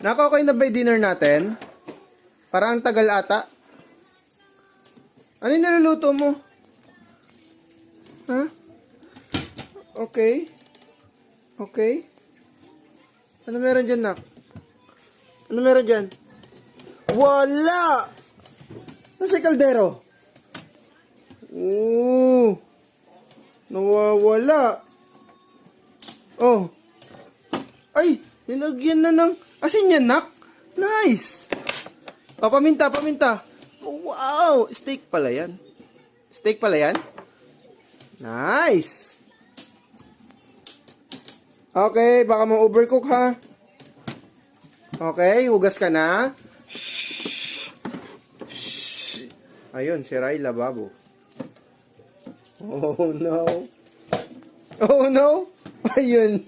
Nako, okay na ba yung dinner natin? Parang ang tagal ata. Ano yung niluluto mo? Ha? Okay. Okay. Ano meron dyan, nak? Ano meron dyan? Wala! Nasa kaldero? Oo. Nawawala. Oh. Ay! Nilagyan na ng asin yan, nak. Nice! Paminta, paminta. Wow! Steak pala yan. Steak pala yan? Nice! Okay, baka ma-overcook ha. Okay, hugas ka na. Shhh. Shhh. Ayun, si Rai lababo. Oh no. Oh no. Ayun.